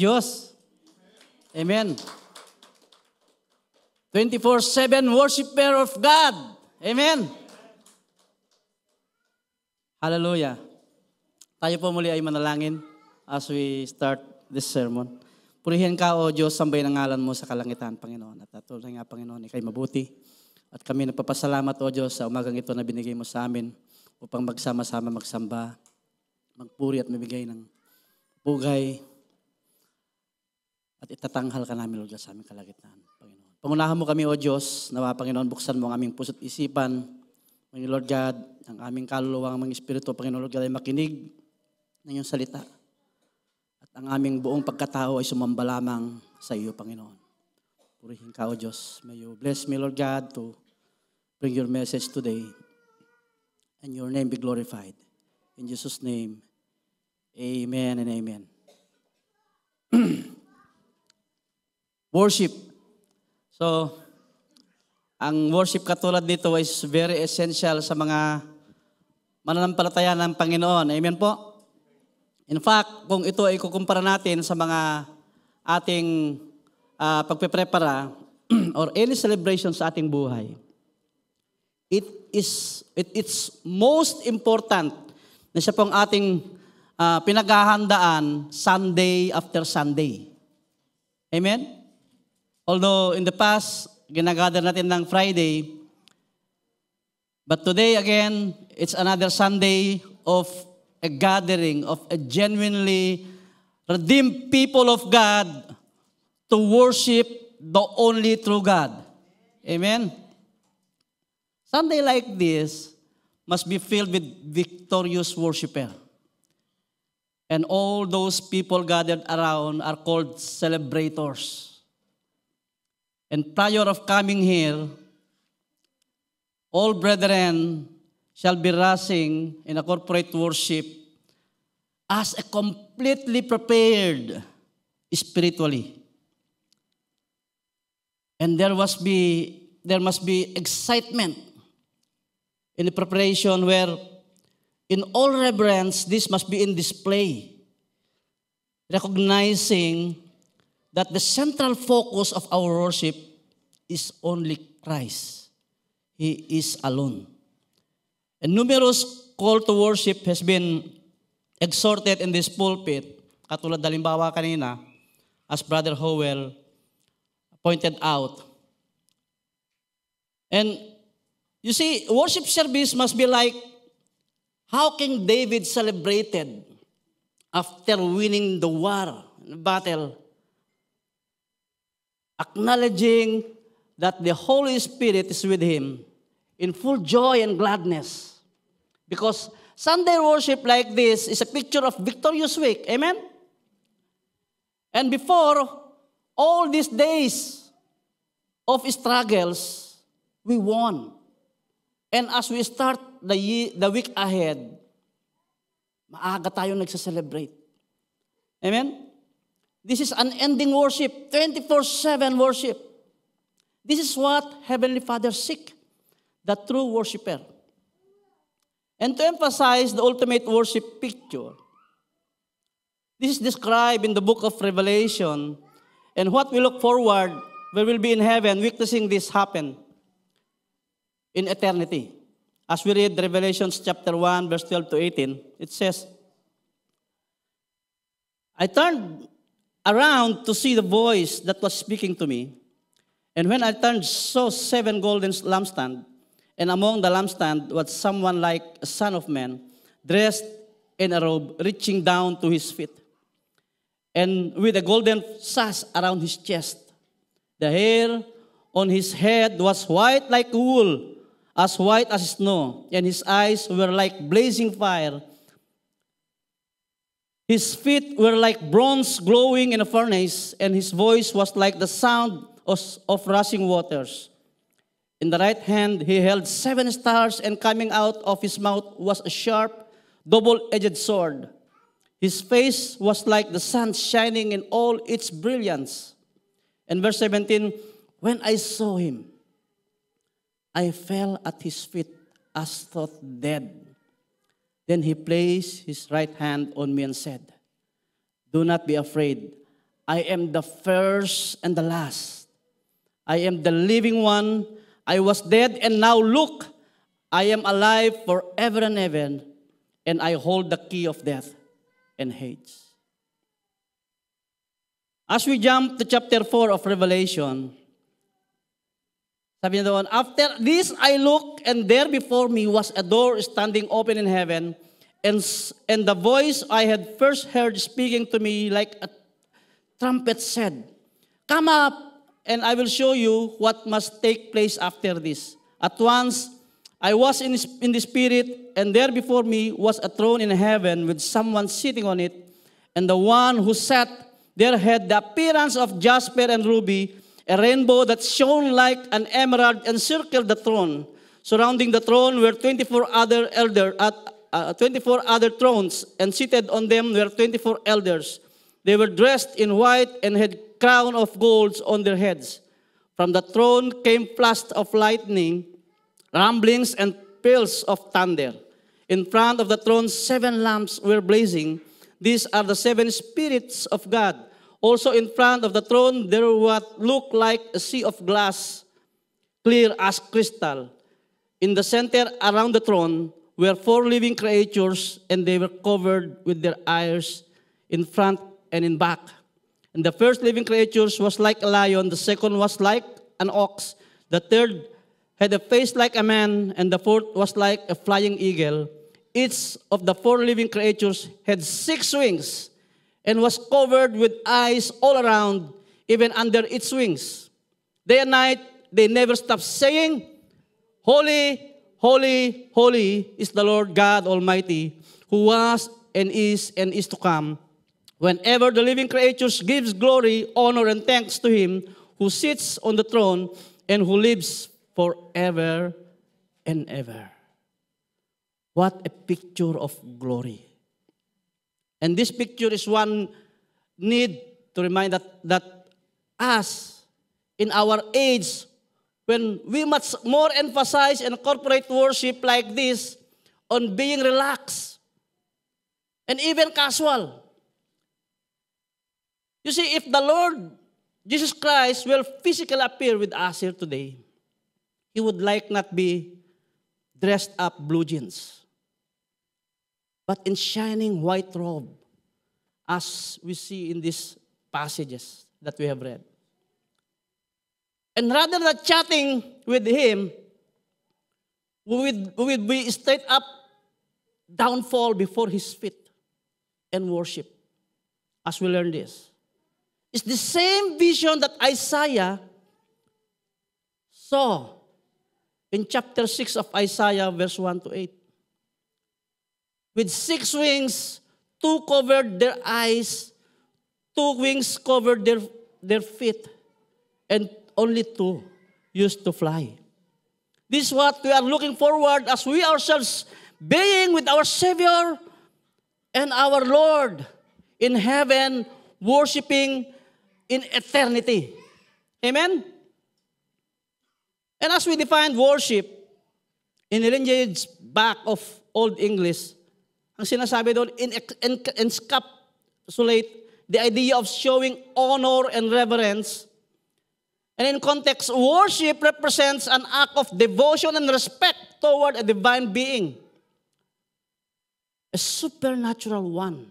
Diyos. Amen. 24/7 worshiper of God. Amen. Hallelujah. Tayo po muli ay manalangin as we start this sermon. Purihin ka, O Diyos, sambay ng ngalan mo sa kalangitan, Panginoon. At tunay nga, Panginoon, ikay mabuti. At kami nagpapasalamat, O Diyos, sa umagang ito na binigay mo sa amin upang magsama-sama magsamba, magpuri at mabigay ng pugay. At itatanghal ka namin, O Diyos, sa aming kalagitnaan, Panginoon. Pangunahan mo kami, O Diyos, nawa, Panginoon, buksan mo ang aming puso't isipan. Panginoon, Lord God, ang aming kaluluwa, ang aming espiritu, Panginoon, Lord God, ay makinig ng iyong salita. Ang aming buong pagkatao ay sumamba lamang sa iyo, Panginoon. Purihin ka, O Diyos. May you bless me, Lord God, to bring your message today. And your name be glorified. In Jesus' name, amen and amen. Worship. So, ang worship katulad dito is very essential sa mga mananampalataya ng Panginoon. Amen po? In fact, kung ito ay kukumpara natin sa mga ating pagpeprepara or any celebration sa ating buhay, it's most important na siya pong ating pinaghahandaan Sunday after Sunday. Amen? Although in the past, ginagather natin ng Friday, but today again, it's another Sunday of a gathering of a genuinely redeemed people of God to worship the only true God. Amen? Sunday like this must be filled with victorious worshiper. And all those people gathered around are called celebrators. And prior of coming here, all brethren shall be rushing in a corporate worship as a completely prepared spiritually. And there must be excitement in the preparation where in all reverence, this must be in display, recognizing that the central focus of our worship is only Christ. He is alone. And numerous call to worship has been exhorted in this pulpit. Katulad halimbawa kanina, as Brother Howell pointed out. And you see, worship service must be like how King David celebrated after winning the war, the battle, acknowledging that the Holy Spirit is with him in full joy and gladness. Because Sunday worship like this is a picture of victorious week. Amen? And before all these days of struggles, we won. And as we start the week ahead, maaga tayong nagsa-celebrate. Amen? This is unending worship, 24/7 worship. This is what Heavenly Father seek, the true worshiper. And to emphasize the ultimate worship picture, this is described in the book of Revelation, and what we look forward, we will be in heaven witnessing this happen in eternity. As we read Revelation chapter 1, verse 12 to 18, it says, I turned around to see the voice that was speaking to me, and when I turned, saw 7 golden lampstands, and among the lampstand was someone like a son of man, dressed in a robe, reaching down to his feet, and with a golden sash around his chest. The hair on his head was white like wool, as white as snow, and his eyes were like blazing fire. His feet were like bronze glowing in a furnace, and his voice was like the sound of rushing waters. In the right hand, he held 7 stars, and coming out of his mouth was a sharp, double-edged sword. His face was like the sun shining in all its brilliance. And verse 17, when I saw him, I fell at his feet as thought dead. Then he placed his right hand on me and said, do not be afraid. I am the first and the last. I am the living one. I was dead, and now look, I am alive forever and ever, and I hold the key of death and Hades. As we jump to chapter 4 of Revelation, sabi niya doon, after this I looked, and there before me was a door standing open in heaven, and the voice I had first heard speaking to me like a trumpet said, "Come up, and I will show you what must take place after this." At once I was in the Spirit, and there before me was a throne in heaven with someone sitting on it, and the one who sat there had the appearance of jasper and ruby. A rainbow that shone like an emerald encircled the throne. Surrounding the throne were 24 other thrones, and seated on them were 24 elders. They were dressed in white and had crown of gold on their heads. From the throne came flashes of lightning, rumblings, and peals of thunder. In front of the throne 7 lamps were blazing. These are the 7 spirits of God. Also in front of the throne there what looked like a sea of glass, clear as crystal. In the center around the throne were 4 living creatures, and they were covered with their eyes in front and in back. And the first living creatures was like a lion, the second was like an ox, the third had a face like a man, and the fourth was like a flying eagle. Each of the 4 living creatures had 6 wings, and was covered with eyes all around, even under its wings. Day and night, they never stopped saying, "Holy, holy, holy is the Lord God Almighty, who was and is to come." Whenever the living creatures gives glory, honor, and thanks to Him who sits on the throne and who lives forever and ever. What a picture of glory. And this picture is one need to remind that us, in our age, when we much more emphasize and incorporate worship like this on being relaxed and even casual. You see, if the Lord Jesus Christ will physically appear with us here today, He would like not be dressed up blue jeans, but in shining white robe, as we see in these passages that we have read. And rather than chatting with Him, we would be straight up, downfall before His feet and worship, as we learn this. It's the same vision that Isaiah saw in chapter 6 of Isaiah, verse 1 to 8. With 6 wings, 2 covered their eyes, 2 wings covered their feet, and only 2 used to fly. This is what we are looking forward as we ourselves being with our Savior and our Lord in heaven, worshiping in eternity. Amen? And as we define worship, in the lineage back of Old English, ang sinasabi doon, encapsulate the idea of showing honor and reverence. And in context, worship represents an act of devotion and respect toward a divine being. A supernatural one.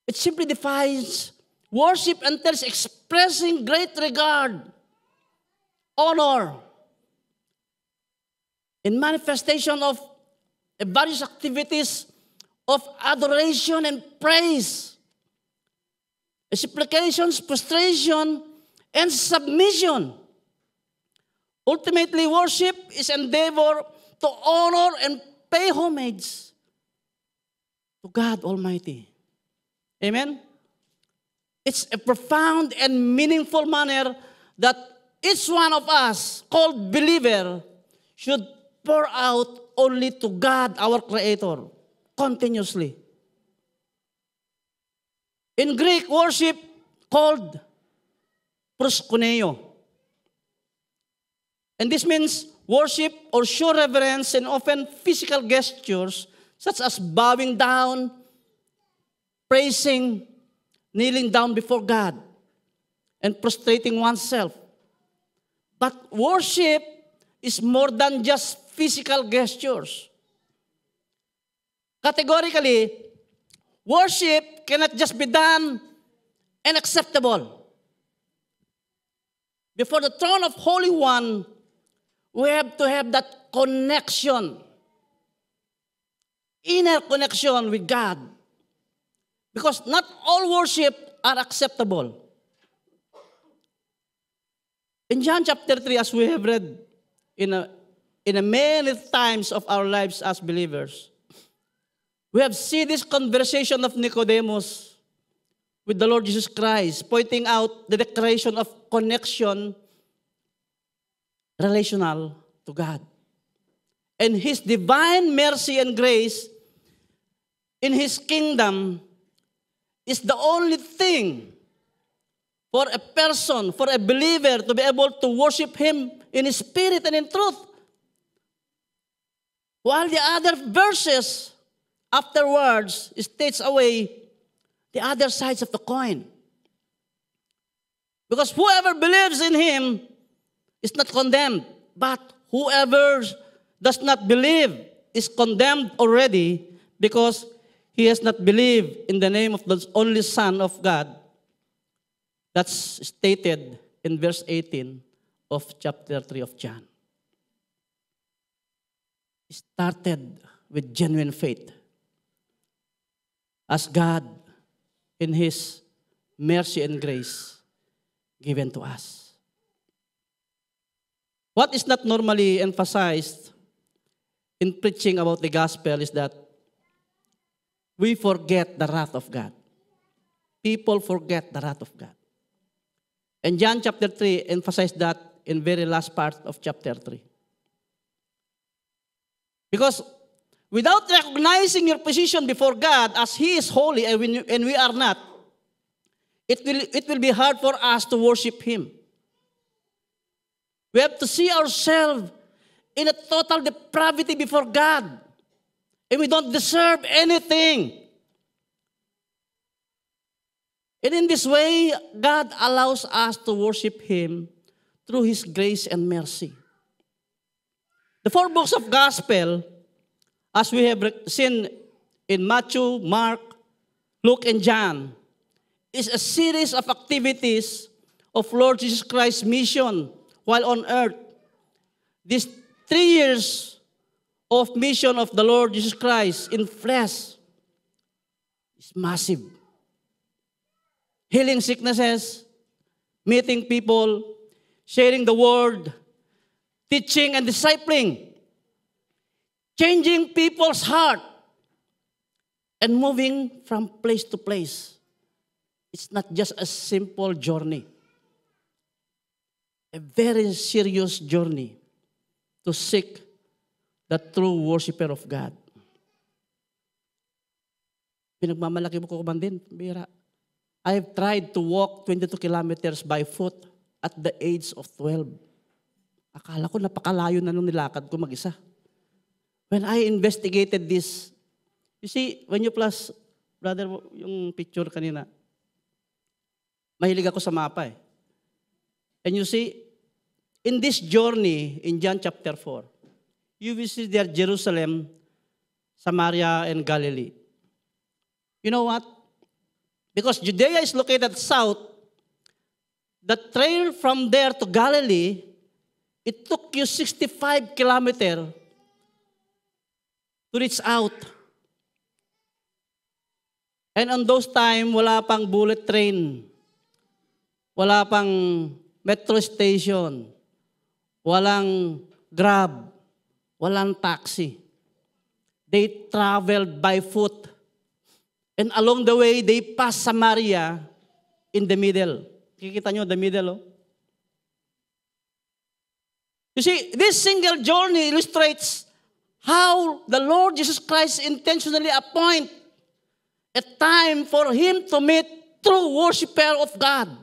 It simply defines worship entails expressing great regard, honor, in manifestation of various activities of adoration and praise, supplications, prostration, and submission. Ultimately, worship is endeavor to honor and pay homage to God Almighty. Amen? It's a profound and meaningful manner that each one of us, called believer, should pour out only to God, our Creator, continuously. In Greek, worship called proskuneo. And this means worship or show reverence and often physical gestures such as bowing down, praising, kneeling down before God and prostrating oneself. But worship is more than just physical gestures. Categorically, worship cannot just be done and acceptable. Before the throne of Holy One, we have to have that connection, inner connection with God. Because not all worship are acceptable. In John chapter 3, as we have read in a many times of our lives as believers, we have seen this conversation of Nicodemus with the Lord Jesus Christ, pointing out the declaration of connection, relational to God. And His divine mercy and grace in His kingdom is the only thing for a person, for a believer to be able to worship Him in spirit and in truth. While the other verses afterwards states away the other sides of the coin. Because whoever believes in Him is not condemned, but whoever does not believe is condemned already because he has not believed in the name of the only Son of God. That's stated in verse 18 of chapter 3 of John. It started with genuine faith. As God, in His mercy and grace, given to us. What is not normally emphasized in preaching about the gospel is that we forget the wrath of God. People forget the wrath of God. And John chapter 3 emphasized that in very last part of chapter 3. Because without recognizing your position before God as He is holy and we are not, it will be hard for us to worship Him. We have to see ourselves in a total depravity before God. And we don't deserve anything. And in this way, God allows us to worship Him through His grace and mercy. The 4 books of gospel, as we have seen in Matthew, Mark, Luke, and John, is a series of activities of Lord Jesus Christ's mission while on earth. These 3 years of mission of the Lord Jesus Christ in flesh is massive. Healing sicknesses, meeting people, sharing the word, teaching and discipling, changing people's heart, and moving from place to place. It's not just a simple journey. A very serious journey to seek the true worshiper of God. Pinagmamalaki mo ko man din, bira. I have tried to walk 22 kilometers by foot at the age of 12. Akala ko napakalayo na nung nilakad ko mag-isa. When I investigated this, you see, when you plus, brother, yung picture kanina, mahilig ako sa mapa eh. And you see, in this journey, in John chapter 4, you will see there Jerusalem, Samaria, and Galilee. You know what? Because Judea is located south, the trail from there to Galilee, it took you 65 kilometers to reach out. And on those time, wala pang bullet train, wala pang metro station, walang Grab, walang taxi. They traveled by foot. And along the way, they passed Samaria in the middle. Kikita nyo, the middle, oh? You see, this single journey illustrates how the Lord Jesus Christ intentionally appoint a time for Him to meet true worshiper of God.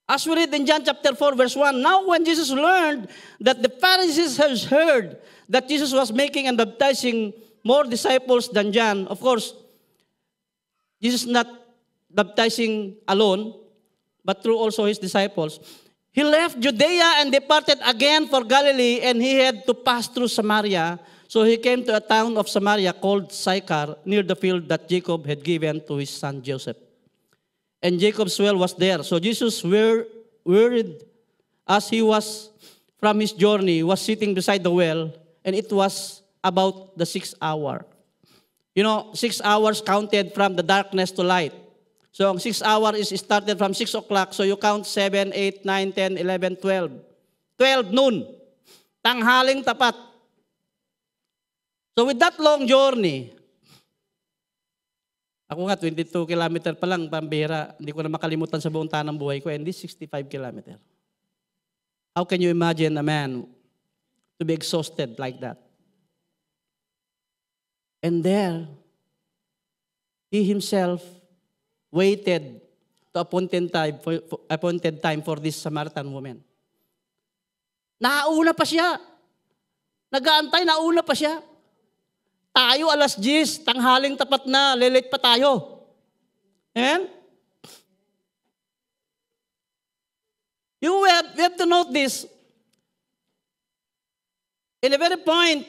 As we read in John chapter 4, verse 1, now when Jesus learned that the Pharisees had heard that Jesus was making and baptizing more disciples than John, of course, Jesus not baptizing alone, but through also his disciples, he left Judea and departed again for Galilee, and he had to pass through Samaria. So he came to a town of Samaria called Sychar, near the field that Jacob had given to his son Joseph. And Jacob's well was there. So Jesus, worried as he was from his journey, was sitting beside the well, and it was about the 6th hour. 6 hours counted from the darkness to light. So ang 6 hours is started from 6 o'clock. So you count 7, 8, 9, 10, 11, 12. 12 noon. Tanghaling tapat. So with that long journey, ako nga 22 kilometer pa lang, pambihira. Hindi ko na makalimutan sa buong tanang buhay ko. And this 65 kilometer. How can you imagine a man to be exhausted like that? And there, he himself waited to appointed time for this Samaritan woman. Nauna pa siya. Nag-aantay, nauna pa siya. Tayo 10:00, tanghaling tapat na, late pa tayo. Amen? We have to note this. In the very point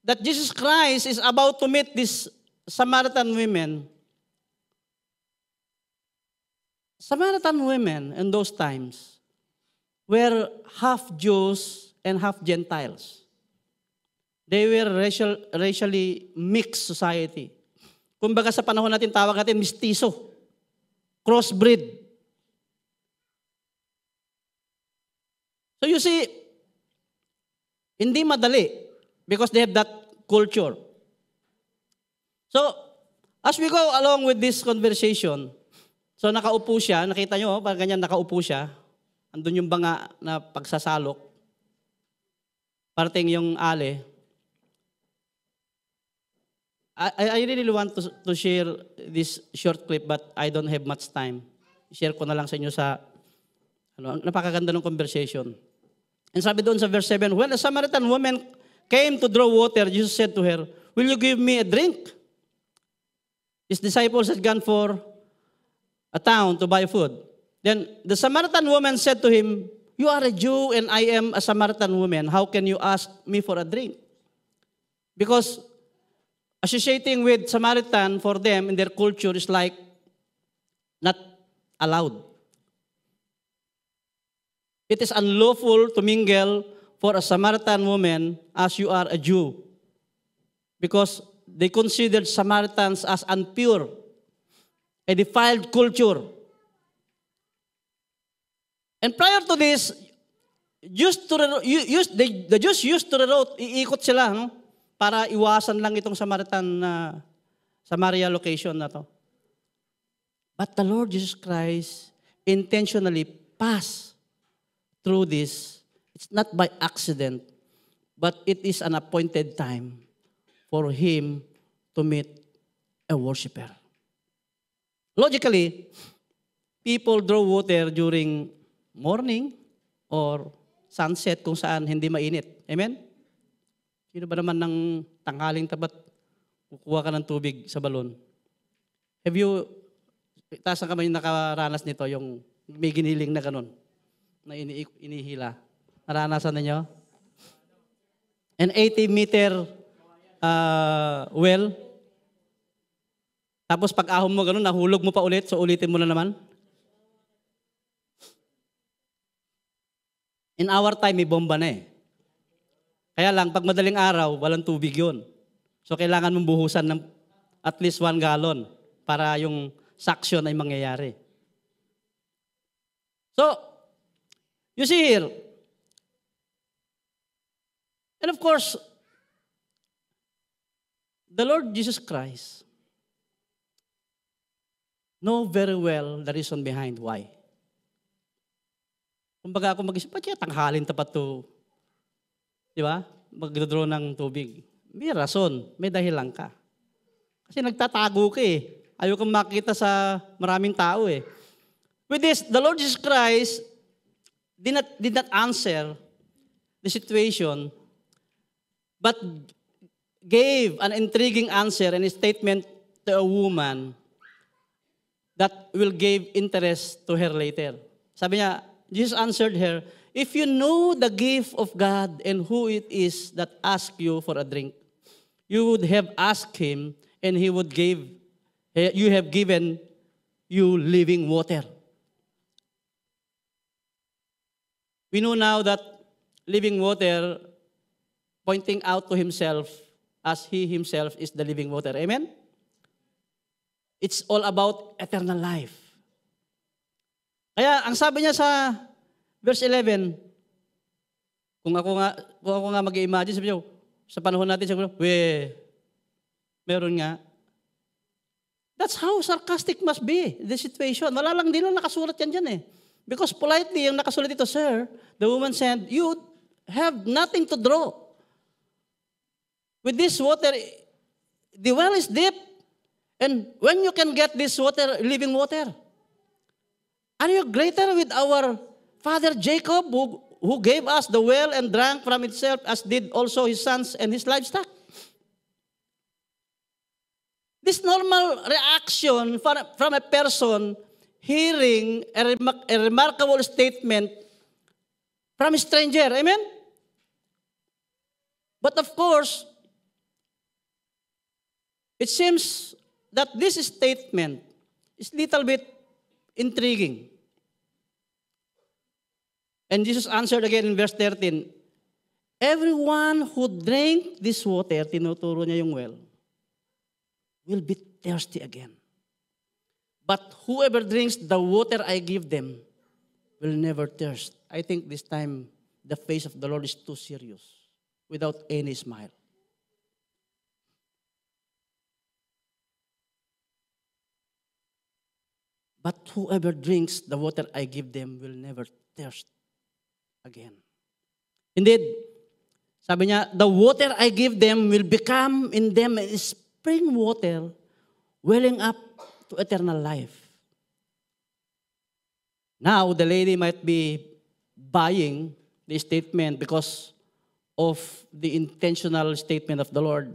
that Jesus Christ is about to meet this Samaritan women in those times were half Jews and half Gentiles. They were racially mixed society. Kumbaga sa panahon natin, tawag natin mistiso, crossbreed. So you see, hindi madali because they have that culture. So, as we go along with this conversation, so nakaupo siya, nakita nyo, parang ganyan nakaupo siya, andun yung banga na pagsasalok, parting yung ale. I really want to share this short clip, but I don't have much time. Share ko na lang sa inyo sa, napakaganda ng conversation. And sabi doon sa verse 7, when a Samaritan woman came to draw water, Jesus said to her, will you give me a drink? His disciples had gone for a town to buy food. Then the Samaritan woman said to him, you are a Jew and I am a Samaritan woman. How can you ask me for a drink? Because associating with Samaritan for them in their culture is like not allowed. It is unlawful to mingle for a Samaritan woman as you are a Jew, because they considered Samaritans as impure, a defiled culture. And prior to this, the Jews used to reroute, iikot sila, no? Para iwasan lang itong Samaria location na to. But the Lord Jesus Christ intentionally passed through this. It's not by accident, but it is an appointed time for Him to meet a worshiper. Logically, people draw water during morning or sunset kung saan hindi mainit. Amen? Sino ba naman ng tanghaling tapat kukuha ka ng tubig sa balon? Have you, taas ang kamay yung nakaranas nito, yung may giniling na ganun, na inihila? Naranasan ninyo? An 80-meter well. Tapos pag ahon mo ganun, nahulog mo pa ulit, so ulitin mo na naman. In our time, may bomba na eh. Kaya lang, pag madaling araw, walang tubig yun. So kailangan mong buhusan ng at least 1 gallon para yung suction ay mangyayari. So, you see here, and of course, the Lord Jesus Christ know very well the reason behind why. Kumbaga ako mag-isip, ba't tanghalin tapat to? Di ba? Magdodraw ng tubig. May rason, may dahilan ka. Kasi nagtatago ka eh. Ayaw kang makita sa maraming tao eh. With this, the Lord Jesus Christ did not answer the situation, but gave an intriguing answer and a statement to a woman that will give interest to her later. Sabi niya, Jesus answered her, if you know the gift of God and who it is that asks you for a drink, you would have asked him and he would give, you have given you living water. We know now that living water, pointing out to himself as he himself is the living water. Amen? It's all about eternal life. Kaya ang sabi niya sa verse 11, kung ako nga mag-i-imagine, sabi niyo, sa panahon natin, sabi niyo, meron nga. That's how sarcastic must be the situation. Wala lang din lang nakasulat yan dyan eh. Because politely, yung nakasulat dito, sir, the woman said, you have nothing to draw. With this water, the well is deep. And when you can get this water, living water, are you greater with our father Jacob, who gave us the well and drank from itself, as did also his sons and his livestock? This normal reaction from a person hearing a remarkable statement from a stranger. Amen? But of course, it seems that this statement is a little bit intriguing. And Jesus answered again in verse 13, everyone who drank this water, tinuturo niya yung well, will be thirsty again. But whoever drinks the water I give them will never thirst. I think this time the face of the Lord is too serious, without any smile. But whoever drinks the water I give them will never thirst again. Indeed, sabi niya, the water I give them will become in them a spring water welling up to eternal life. Now, the lady might be buying the statement because of the intentional statement of the Lord.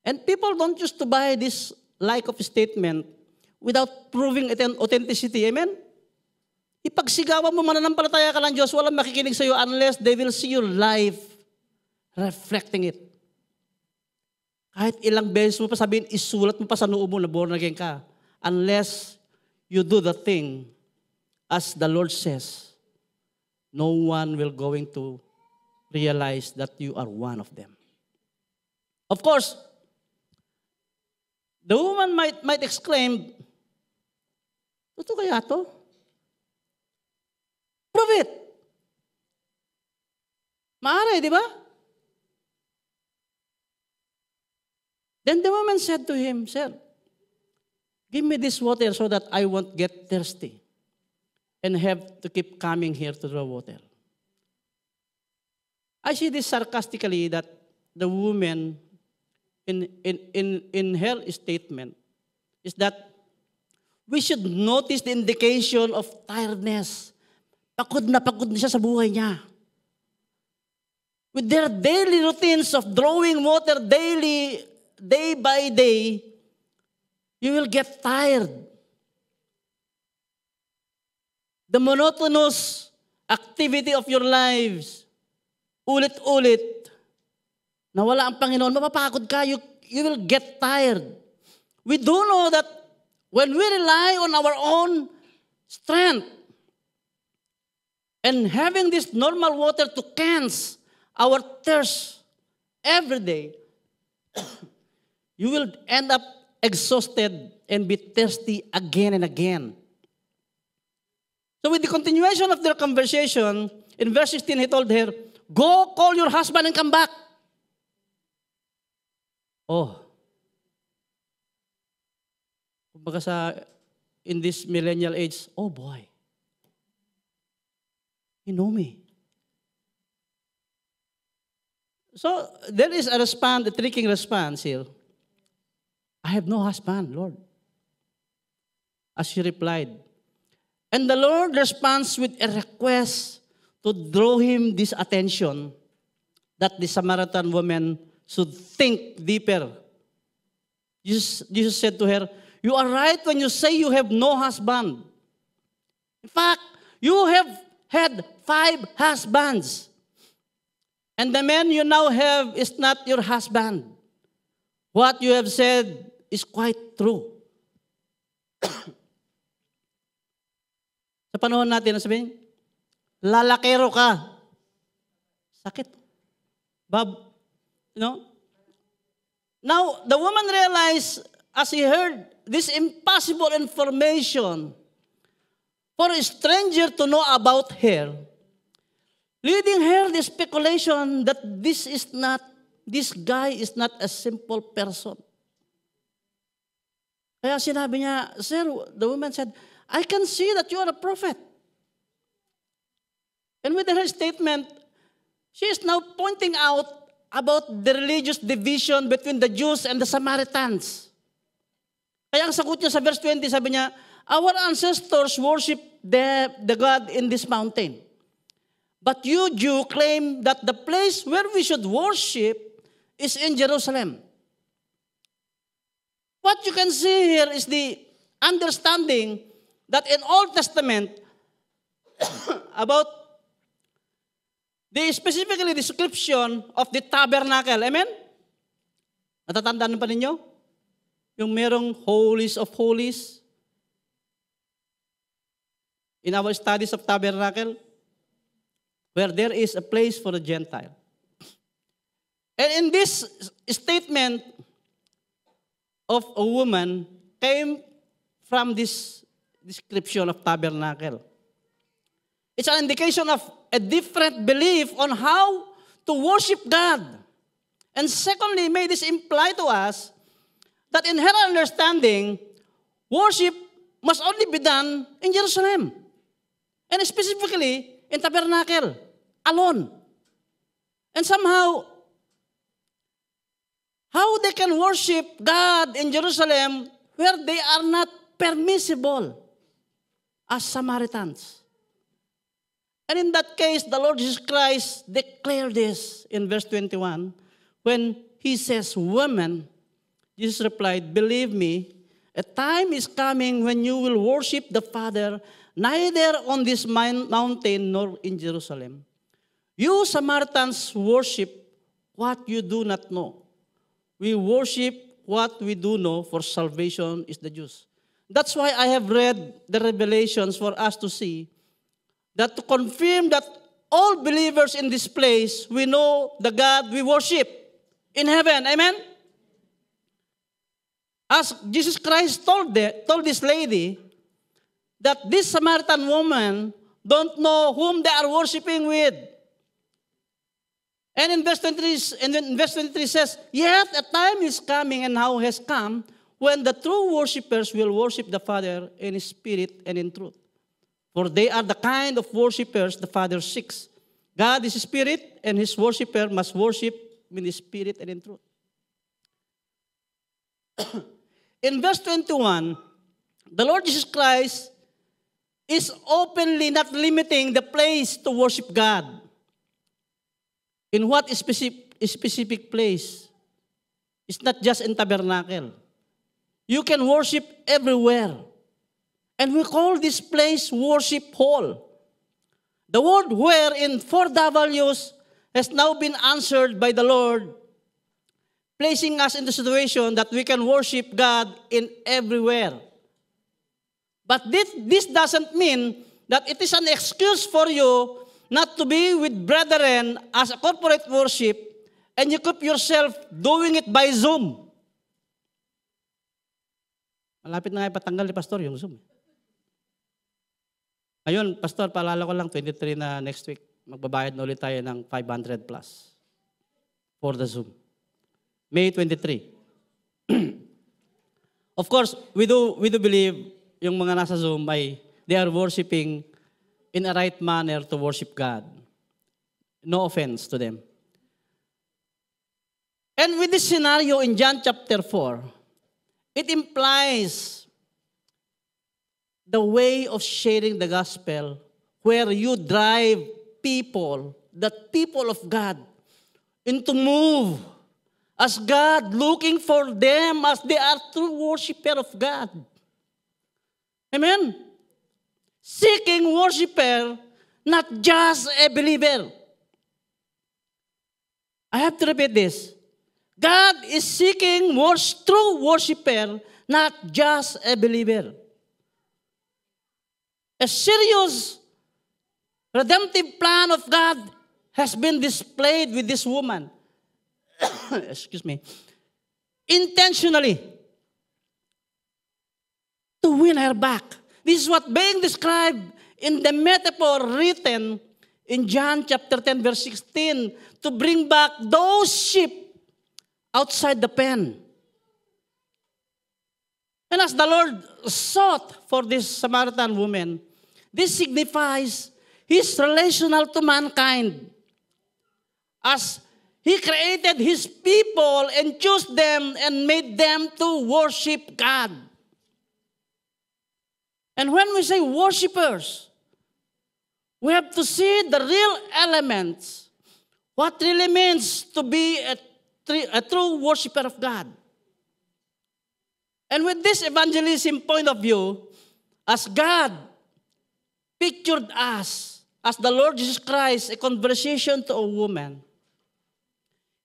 And people don't used to buy this like of statement without proving authenticity. Amen? Ipagsigawan mo, mananampalataya ka ng Diyos, walang makikinig sa iyo unless they will see your life reflecting it. Kahit ilang beses mo pa sabihin, isulat mo pa sa noo mo na born again ka. Unless you do the thing as the Lord says, no one will going to realize that you are one of them. Of course, the woman might exclaim, totoo kaya to? Prove it. Maaari, di ba? Then the woman said to him, sir, give me this water so that I won't get thirsty and have to keep coming here to draw water. I see this sarcastically that the woman in her statement is that we should notice the indication of tiredness. Pagod na siya sa buhay niya. With their daily routines of drawing water daily, day by day, you will get tired. The monotonous activity of your lives, ulit-ulit, na wala ang Panginoon, mapapagod ka, you will get tired. We do know that when we rely on our own strength and having this normal water to quench our thirst every day, you will end up exhausted and be thirsty again and again. So with the continuation of their conversation, in verse 16, he told her, go call your husband and come back. Oh. Kumbaga in this millennial age, oh boy, you know me. So there is a tricking response here. I have no husband, Lord. As she replied. And the Lord responds with a request to draw him this attention that the Samaritan woman should think deeper. Jesus said to her, you are right when you say you have no husband. In fact, you have had 5 husbands. And the man you now have is not your husband. What you have said is quite true. Sa panahon natin, sabihin, lalakero ka. Sakit. Bob, Now, the woman realized, as he heard this impossible information, for a stranger to know about her, leading her the speculation that this guy is not a simple person. Kaya sinabi niya, sir, the woman said, I can see that you are a prophet. And with her statement, she is now pointing out about the religious division between the Jews and the Samaritans. Kaya ang sagot niya sa verse 20, sabi niya, our ancestors worship the God in this mountain. But you, Jew, claim that the place where we should worship is in Jerusalem. What you can see here is the understanding that in Old Testament about specifically the description of the tabernacle. Amen? Natatandaan pa ninyo? Yung merong holies of holies. In our studies of tabernacle, where there is a place for a Gentile. And in this statement of a woman came from this description of tabernacle. It's an indication of a different belief on how to worship God. And secondly, may this imply to us that in her understanding, worship must only be done in Jerusalem. And specifically, in tabernacle, alone. And somehow, how they can worship God in Jerusalem where they are not permissible as Samaritans. And in that case, the Lord Jesus Christ declared this in verse 21 when he says, woman, Jesus replied, believe me, a time is coming when you will worship the Father neither on this mountain nor in Jerusalem. You Samaritans worship what you do not know. We worship what we do know, for salvation is the Jews. That's why I have read the Revelations for us to see that to confirm that all believers in this place, we know the God we worship in heaven. Amen? As Jesus Christ told this lady that this Samaritan woman don't know whom they are worshiping with. And in verse 23 says, yet a time is coming and now has come when the true worshipers will worship the Father in spirit and in truth. For they are the kind of worshipers the Father seeks. God is spirit, and his worshiper must worship in the spirit and in truth. In verse 21, the Lord Jesus Christ is openly not limiting the place to worship God. In what specific place? It's not just in tabernacle. You can worship everywhere. And we call this place worship hall. The word where in 4 W's has now been answered by the Lord, placing us in the situation that we can worship God in everywhere. But this doesn't mean that it is an excuse for you not to be with brethren as a corporate worship and you keep yourself doing it by Zoom. Malapit na nga ipatanggal ni Pastor yung Zoom. Ngayon, Pastor, paalala ko lang, 23 na next week, magbabayad na ulit tayo ng 500 plus for the Zoom. May 23. Of course, we do believe yung mga nasa Zoom ay they are worshiping in a right manner to worship God. No offense to them. And with this scenario in John chapter 4, it implies the way of sharing the gospel where you drive people, the people of God, into move as God, looking for them as they are true worshiper of God. Amen? Seeking worshiper, not just a believer. I have to repeat this. God is seeking true worshiper, not just a believer. A serious redemptive plan of God has been displayed with this woman. Excuse me. Intentionally. To win her back. This is what being described in the metaphor written in John chapter 10 verse 16. To bring back those sheep outside the pen. And as the Lord sought for this Samaritan woman, this signifies His relational to mankind. As He created His people and chose them and made them to worship God. And when we say worshipers, we have to see the real elements. What really means to be a true worshiper of God. And with this evangelism point of view, as God pictured us, as the Lord Jesus Christ, a conversation to a woman,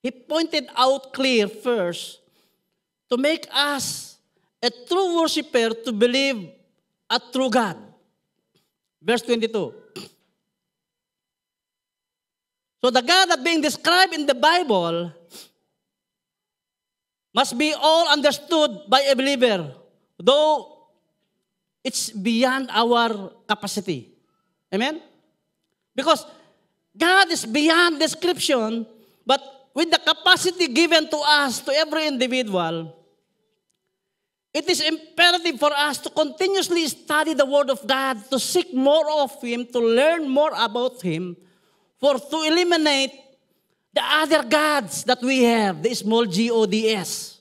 He pointed out clear first to make us a true worshiper to believe a true God. Verse 22. So the God that being described in the Bible must be all understood by a believer, though it's beyond our capacity. Amen? Because God is beyond description, but with the capacity given to us, to every individual, it is imperative for us to continuously study the Word of God, to seek more of Him, to learn more about Him, to eliminate the other gods that we have, the small gods.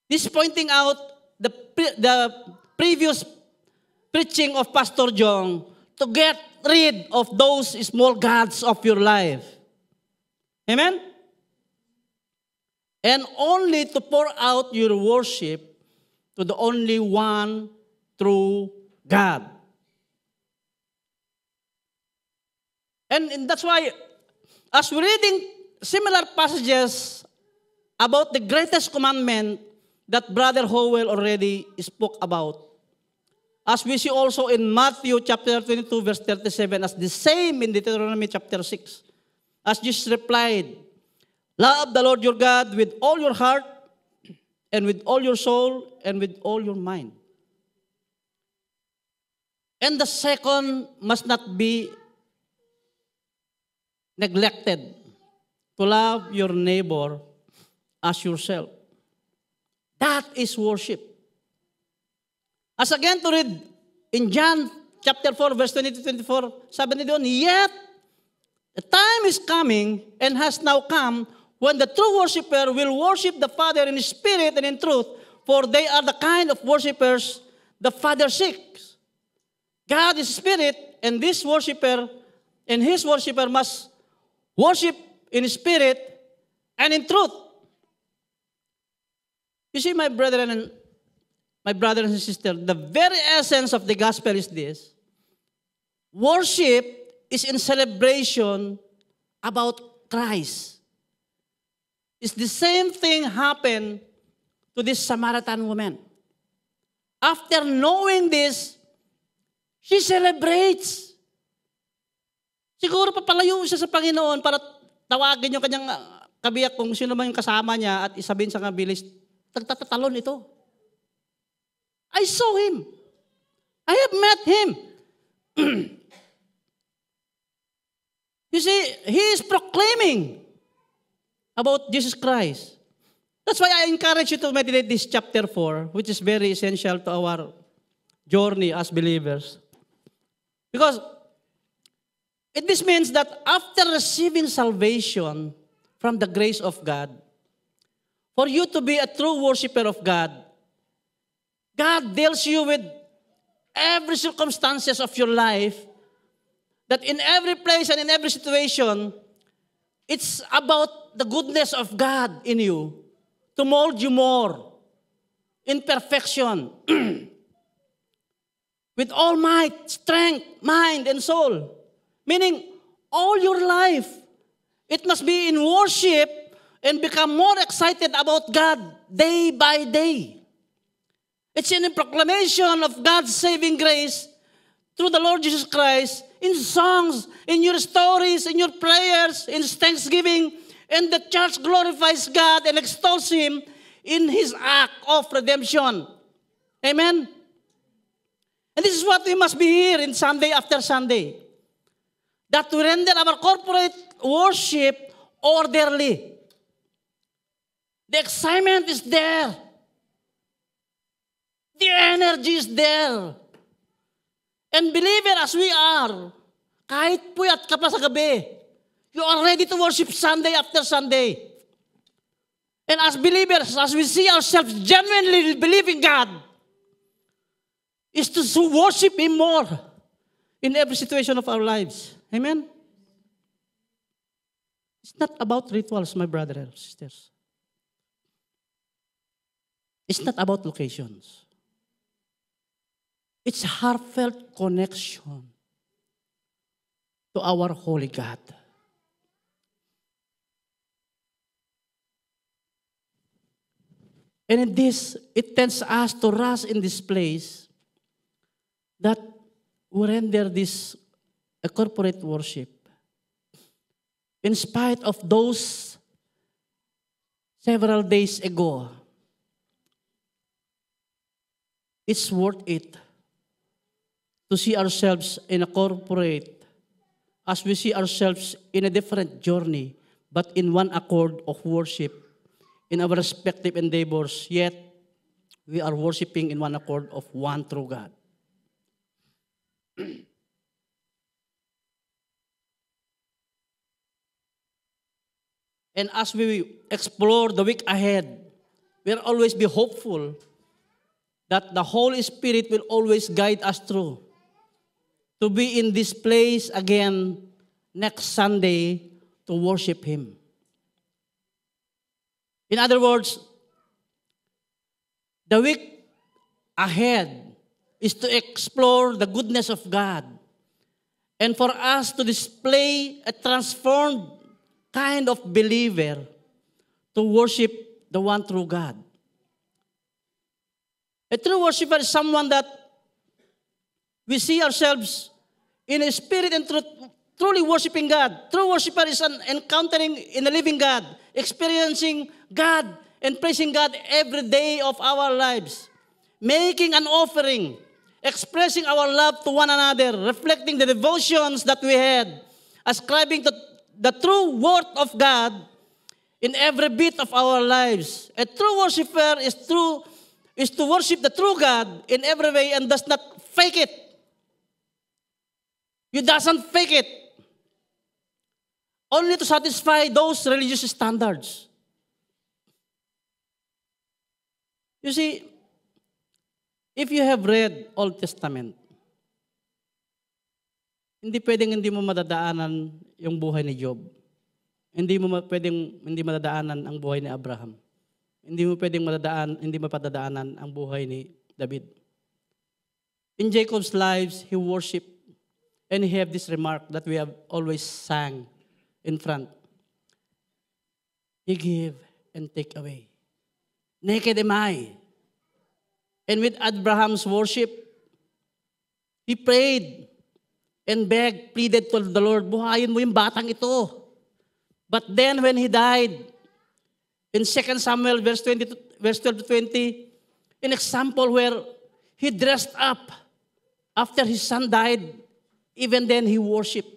This is pointing out the previous preaching of Pastor Jong to get rid of those small gods of your life. Amen? And only to pour out your worship to the only one true God. And that's why, as we're reading similar passages about the greatest commandment that Brother Howell already spoke about, as we see also in Matthew chapter 22, verse 37, as the same in Deuteronomy chapter 6, as Jesus replied, love the Lord your God with all your heart, and with all your soul, and with all your mind. And the second must not be neglected, to love your neighbor as yourself. That is worship. As again to read in John chapter 4, verse 20-24, sabi ni doon, yet the time is coming and has now come when the true worshiper will worship the Father in spirit and in truth, for they are the kind of worshipers the Father seeks. God is spirit, and this worshiper and his worshiper must worship in spirit and in truth. You see, my brothers and sisters, the very essence of the gospel is this. Worship is in celebration about Christ. It's the same thing happened to this Samaritan woman. After knowing this, she celebrates. Siguro papalayo siya sa Panginoon para tawagin yung kanyang kabiyak kung sino man yung kasama niya at isabihin sa kabilis, tagtatatalon ito. I saw him. I have met him. You see, he is proclaiming about Jesus Christ. That's why I encourage you to meditate this chapter 4, which is very essential to our journey as believers. Because this means that after receiving salvation from the grace of God, for you to be a true worshiper of God, God deals you with every circumstances of your life, that in every place and in every situation, It's about the goodness of God in you to mold you more in perfection with all might, strength, mind, and soul. Meaning, all your life, it must be in worship and become more excited about God day by day. It's in a proclamation of God's saving grace through the Lord Jesus Christ, in songs, in your stories, in your prayers, in thanksgiving, and the church glorifies God and extols Him in His act of redemption. Amen? And this is what we must be here in Sunday after Sunday. That we render our corporate worship orderly. The excitement is there. The energy is there. And believer as we are, kahit puyat ka pa sa gabi, you are ready to worship Sunday after Sunday. And as believers, as we see ourselves genuinely believing God, is to worship Him more in every situation of our lives. Amen? It's not about rituals, my brothers and sisters. It's not about locations. It's heartfelt connection to our holy God. And in this, it tends us to rush in this place that we render this a corporate worship. In spite of those several days ago, it's worth it to see ourselves in a corporate, as we see ourselves in a different journey, but in one accord of worship, in our respective endeavors, yet we are worshiping in one accord of one true God. And as we explore the week ahead, we'll always be hopeful that the Holy Spirit will always guide us through to be in this place again next Sunday to worship Him. In other words, the week ahead is to explore the goodness of God and for us to display a transformed kind of believer to worship the one true God. A true worshiper is someone that we see ourselves in a spirit and truth, truly worshiping God. True worshiper is an encountering in the living God, experiencing God and praising God every day of our lives, making an offering, expressing our love to one another, reflecting the devotions that we had, ascribing the true worth of God in every bit of our lives. A true worshiper is to worship the true God in every way and does not fake it. You doesn't fake it only to satisfy those religious standards. You see, if you have read Old Testament, hindi pwedeng hindi mo madadaanan yung buhay ni Job. Hindi mo pwedeng hindi madadaanan ang buhay ni Abraham. Hindi mo pwedeng hindi mapadadaanan ang buhay ni David. In Jacob's lives, he worshiped, and he have this remark that we have always sang in front. He give and take away. Naked am I. And with Abraham's worship, he prayed and begged, pleaded to the Lord, buhayin mo yung batang ito. But then when he died, in 2 Samuel verse 12 to 20, an example where he dressed up after his son died, even then he worshiped.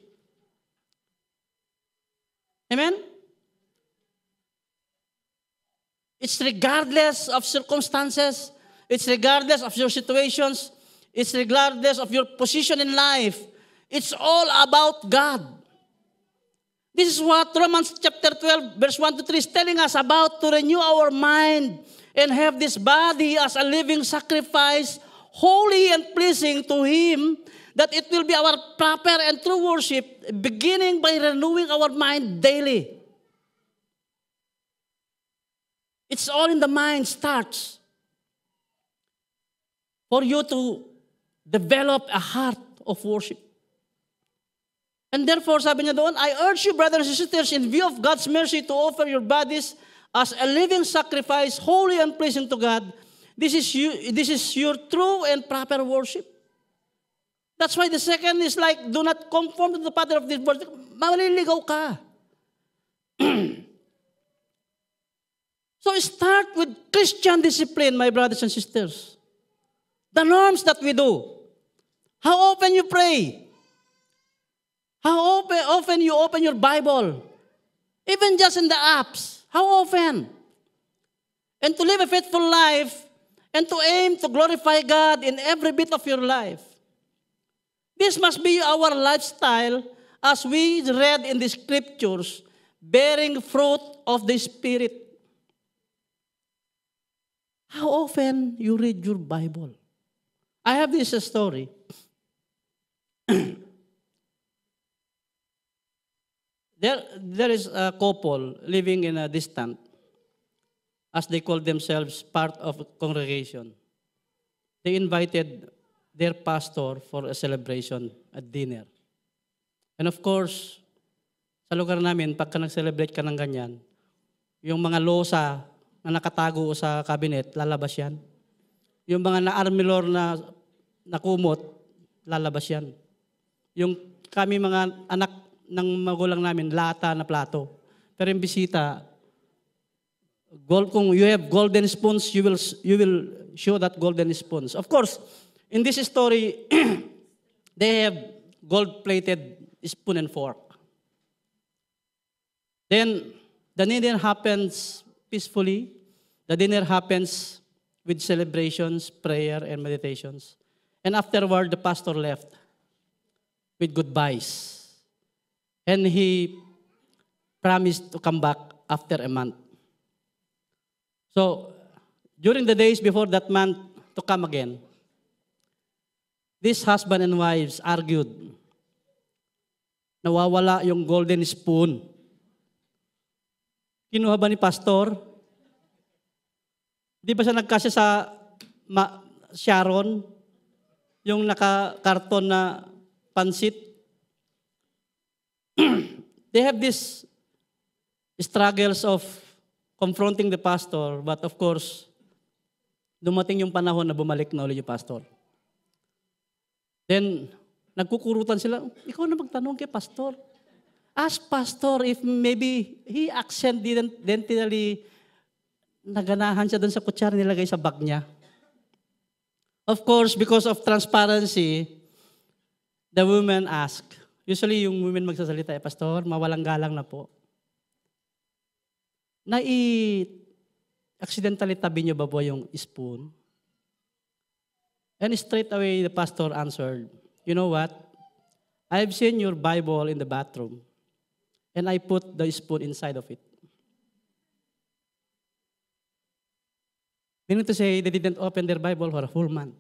Amen? It's regardless of circumstances, it's regardless of your situations, it's regardless of your position in life. It's all about God. This is what Romans chapter 12, verse 1 to 3 is telling us about, to renew our mind and have this body as a living sacrifice, holy and pleasing to Him, that it will be our proper and true worship, beginning by renewing our mind daily. It's all in the mind starts. For you to develop a heart of worship. And therefore, sabi niya doon, I urge you, brothers and sisters, in view of God's mercy, to offer your bodies as a living sacrifice, holy and pleasing to God. This is your true and proper worship. That's why the second is like, do not conform to the pattern of this world. Maliligaw ka. So start with Christian discipline, my brothers and sisters. The norms that we do. How often you pray? How often you open your Bible? Even just in the apps. How often? And to live a faithful life and to aim to glorify God in every bit of your life. This must be our lifestyle as we read in the scriptures, bearing fruit of the Spirit. How often you read your Bible? I have this story. There is a couple living in a distant, as they call themselves, part of a congregation. They invited their pastor for a celebration at dinner. And of course, sa lugar namin, pagka nag-celebrate ka ng ganyan, yung mga losa na nakatago sa cabinet, lalabas yan. Yung mga na-armilor na kumot, lalabas yan. Yung kami mga anak ng magulang namin, lata na plato. Pero yung bisita, kung you have golden spoons, you will show that golden spoons. Of course, in this story, they have gold-plated spoon and fork. Then, the dinner happens peacefully. The dinner happens with celebrations, prayer, and meditations. And afterward, the pastor left with goodbyes. And he promised to come back after a month. So, during the days before that month to come again, this husband and wives argued. Nawawala yung golden spoon. Kinuha ba ni pastor? Di ba siya nagkasya sa Sharon? Yung naka-karton na pansit? They have these struggles of confronting the pastor, but of course, dumating yung panahon na bumalik na ulit yung pastor. Then, nagkukurutan sila, ikaw na magtanong kay pastor. Ask pastor if maybe he accidentally naganahan siya doon sa kutsara nilagay sa bag niya. Of course, because of transparency, the woman asked. Usually, yung women magsasalita, pastor, mawalang galang na po. Accidentally tabi niyo ba po yung spoon? And straight away, the pastor answered, you know what? I've seen your Bible in the bathroom, and I put the spoon inside of it. Meaning to say, they didn't open their Bible for a full month.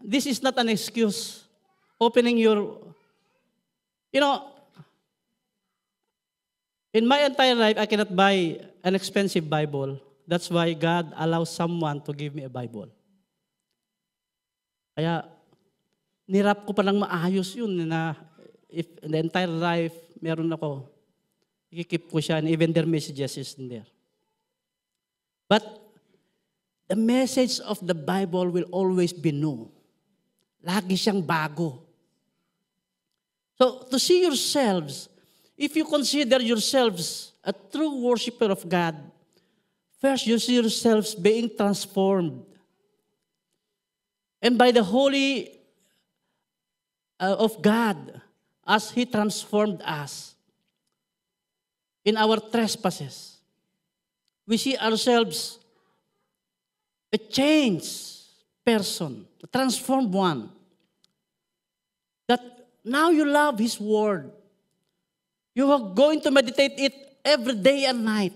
This is not an excuse. Opening your, in my entire life, I cannot buy an expensive Bible. That's why God allows someone to give me a Bible. Kaya, nirap ko palang maayos yun na if in the entire life, meron ako, ikikip ko siya and even their messages is in there. But the message of the Bible will always be new. Lagi siyang bago. So, to see yourselves, if you consider yourselves a true worshiper of God, first you see yourselves being transformed. And by the Holy of God, as He transformed us in our trespasses, we see ourselves a changed person, a transformed one. That now you love His Word. You are going to meditate it every day and night.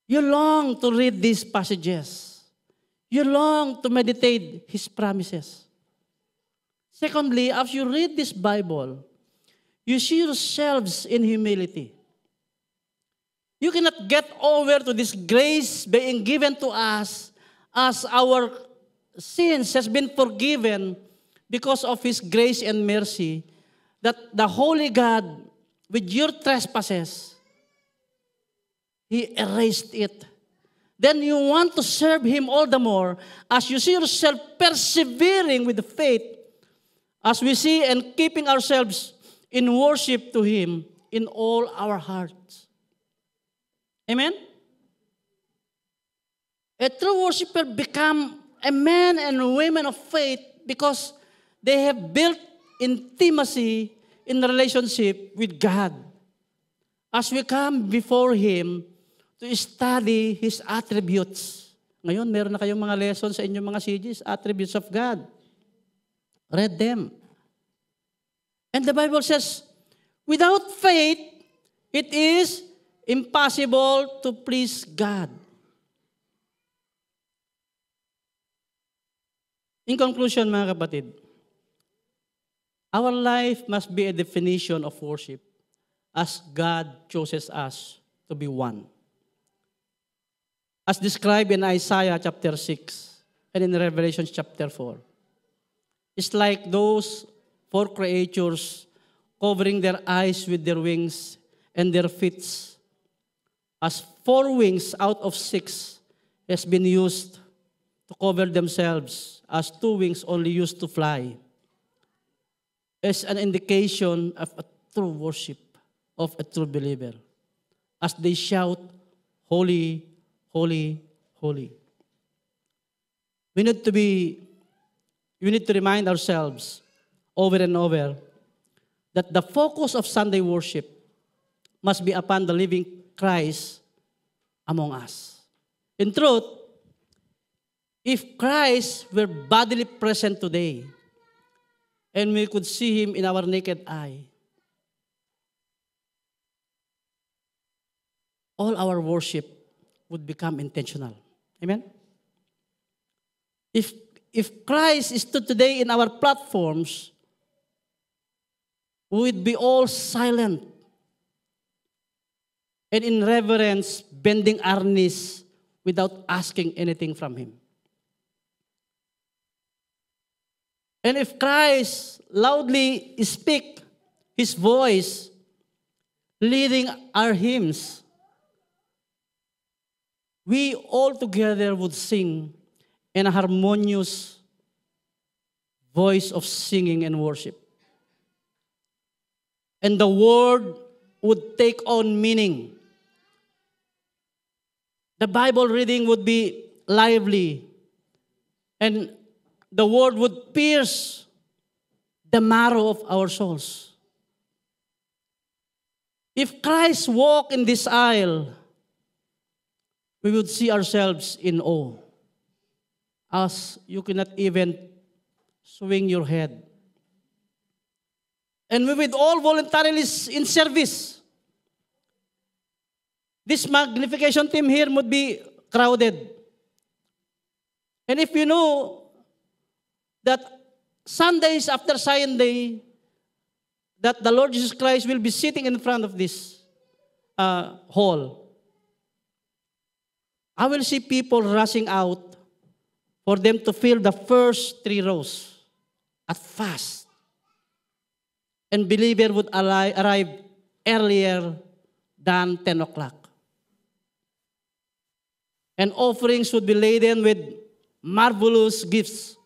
You long to read these passages. You long to meditate His promises. Secondly, as you read this Bible, you see yourselves in humility. You cannot get over to this grace being given to us as our sins has been forgiven because of His grace and mercy, that the Holy God, with your trespasses, He erased it. Then you want to serve Him all the more as you see yourself persevering with faith, as we see and keeping ourselves in worship to Him in all our hearts. Amen? A true worshiper become a man and women of faith because they have built intimacy in the relationship with God. As we come before Him to study His attributes. Ngayon, meron na kayong mga lessons sa inyong mga CGs, attributes of God. Read them. And the Bible says, without faith, it is impossible to please God. In conclusion, mga kapatid, our life must be a definition of worship as God chooses us to be one. As described in Isaiah chapter 6 and in Revelation chapter 4. It's like those four creatures covering their eyes with their wings and their feet, as 4 wings out of 6 has been used to cover themselves, as 2 wings only used to fly, as an indication of a true worship of a true believer, as they shout, "Holy, holy, holy." We need to remind ourselves over and over that the focus of Sunday worship must be upon the living Christ among us. In truth, if Christ were bodily present today and we could see Him in our naked eye, all our worship would become intentional. Amen? If Christ stood today in our platforms, we would be all silent and in reverence, bending our knees without asking anything from Him. And if Christ loudly speak His voice, leading our hymns, we all together would sing in a harmonious voice of singing and worship. And the word would take on meaning. The Bible reading would be lively, and the word would pierce the marrow of our souls. If Christ walked in this aisle, we would see ourselves in awe, as you cannot even swing your head. And we would all voluntarily in service. This magnification team here would be crowded. And if you know that Sundays after Sunday, that the Lord Jesus Christ will be sitting in front of this hall, I will see people rushing out for them to fill the first 3 rows at fast. And believer would arrive earlier than 10 o'clock. And offerings would be laden with marvelous gifts.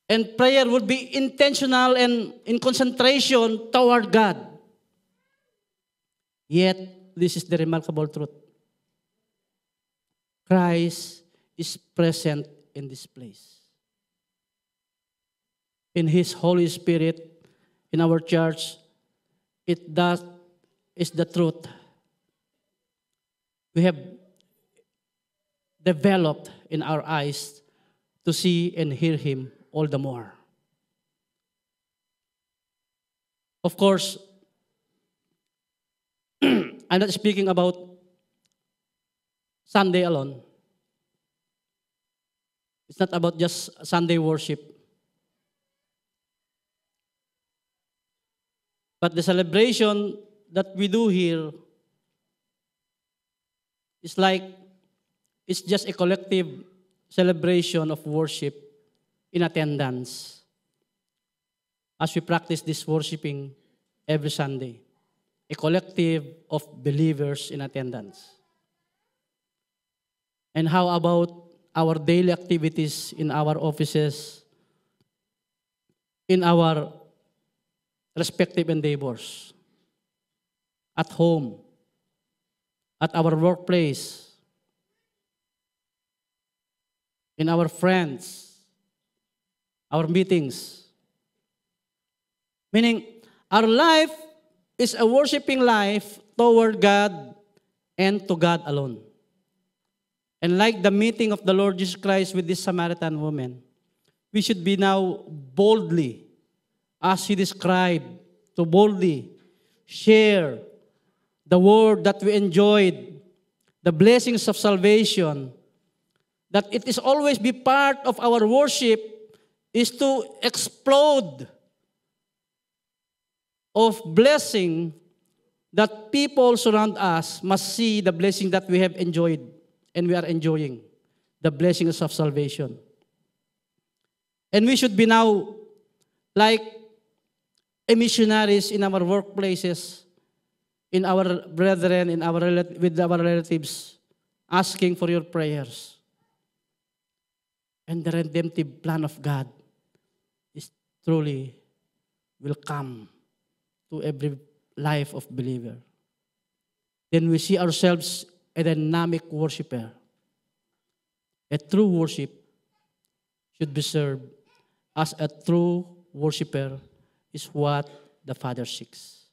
And prayer would be intentional and in concentration toward God. Yet, this is the remarkable truth. Christ is present in this place. In His Holy Spirit, in our church, that is the truth. We have developed in our eyes to see and hear Him all the more. Of course, I'm not speaking about Sunday alone. It's not about just Sunday worship. But the celebration that we do here It's like it's just a collective celebration of worship in attendance as we practice this worshiping every Sunday. A collective of believers in attendance. And how about our daily activities in our offices, in our respective endeavors, at home, at our workplace, in our friends, our meetings. Meaning, our life is a worshiping life toward God and to God alone. And like the meeting of the Lord Jesus Christ with this Samaritan woman, we should be now boldly, as He described, to boldly share the word that we enjoyed, the blessings of salvation, that it is always be part of our worship is to explode of blessing that people surround us must see the blessing that we have enjoyed and we are enjoying, the blessings of salvation. And we should be now like a missionaries in our workplaces, in our brethren, with our relatives, asking for your prayers. And the redemptive plan of God is truly will come to every life of believer. Then we see ourselves a dynamic worshiper. A true worship should be served as a true worshiper is what the Father seeks.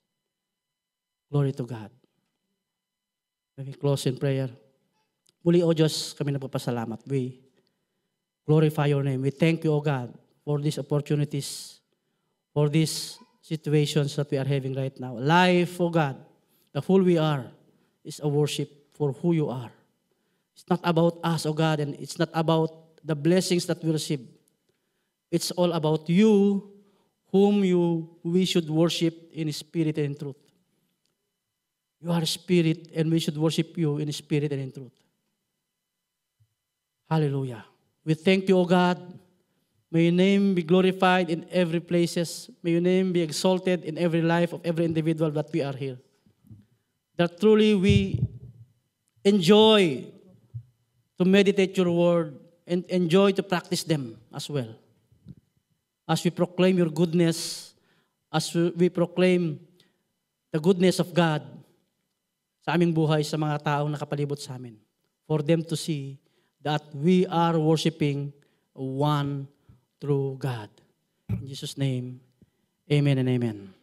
Glory to God. Let me close in prayer. Muli, O Diyos, kami nagpapasalamat. We glorify your name. We thank you, O God, for these opportunities, for these situations that we are having right now. Life, O God, the who we are is a worship for who you are. It's not about us, O God, and it's not about the blessings that we receive. It's all about you, whom we should worship in spirit and in truth. You are spirit, and we should worship you in spirit and in truth. Hallelujah. We thank you, O God. May your name be glorified in every places. May your name be exalted in every life of every individual that we are here. That truly we enjoy to meditate your word and enjoy to practice them as well. As we proclaim your goodness, as we proclaim the goodness of God sa aming buhay sa mga taong nakapalibot sa amin. For them to see that we are worshiping one true God. In Jesus' name, amen and amen.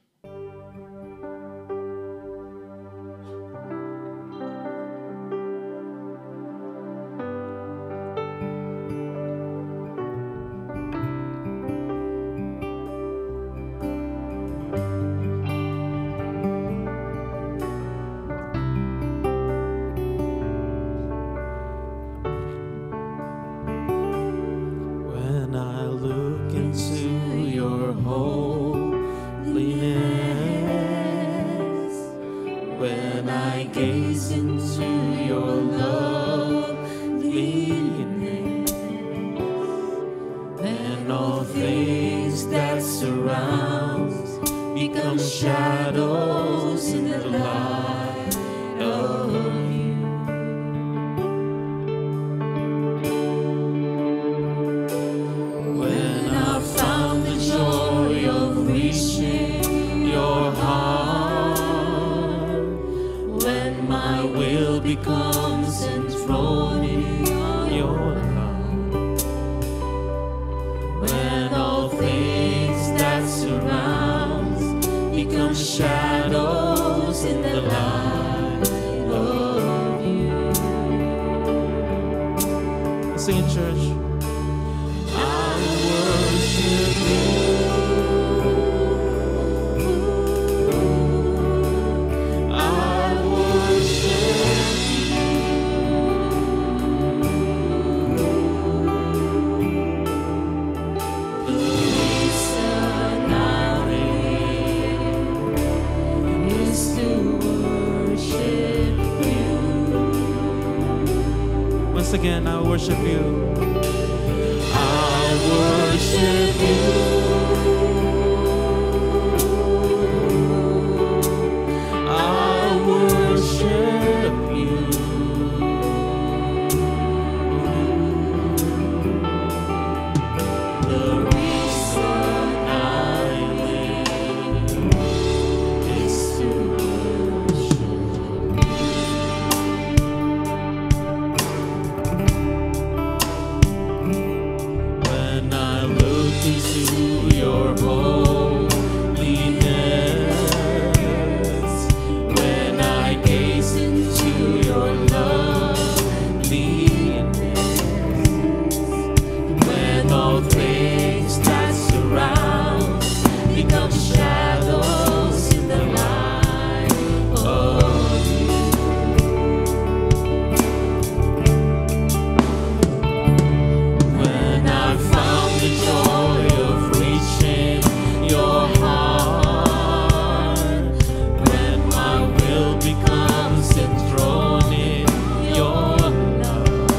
When I look into your holiness, when I gaze into your loveliness, then all things that surround become shadows in the light of you. When I found the joy of reaching your heart, when my will becomes enthroned in your love, when all things that surround become shadows in the light of you. Sing it, church. I worship you. I worship you. The reason I live is to worship you. worship you. I worship you. I worship you. The reason I live is to worship. When I look into your holiness, when I gaze into your loveliness, when all things that surround become shadows in the light of you. When I found the joy of reaching your heart, when my will becomes enthroned in your love,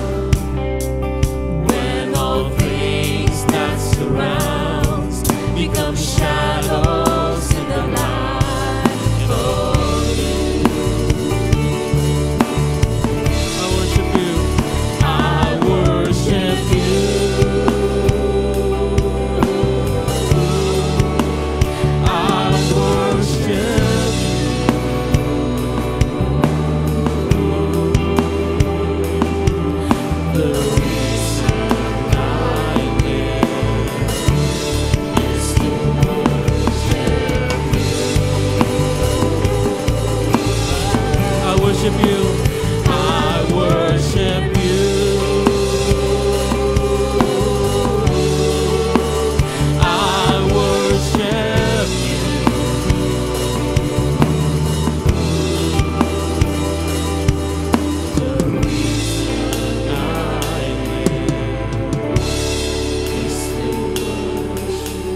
when all things that surrounds become shadows in the light of you. I worship you. I worship you. I worship you. The reason I live is to worship you. I worship you. I worship you. I worship you. The reason I live is to worship.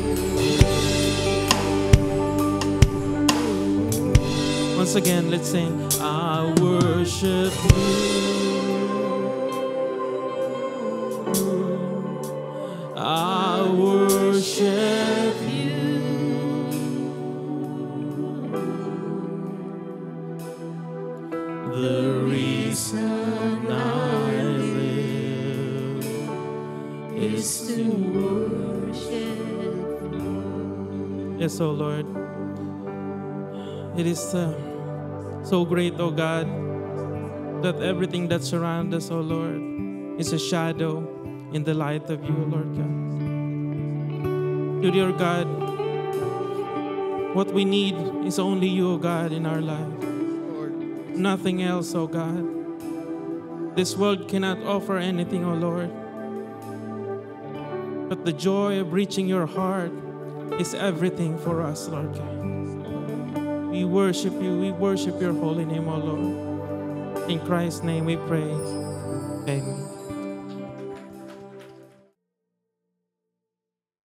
Once again, let's sing. I worship you. I worship you. The reason I live is to worship. Yes, oh Lord. It is so great, oh God, that everything that surrounds us, oh Lord, is a shadow in the light of you, Lord God. To dear God, what we need is only you, oh God, in our life. Nothing else, oh God. This world cannot offer anything, oh Lord. But the joy of reaching your heart is everything for us, Lord God. We worship you. We worship your holy name, O Lord. In Christ's name we pray. Amen.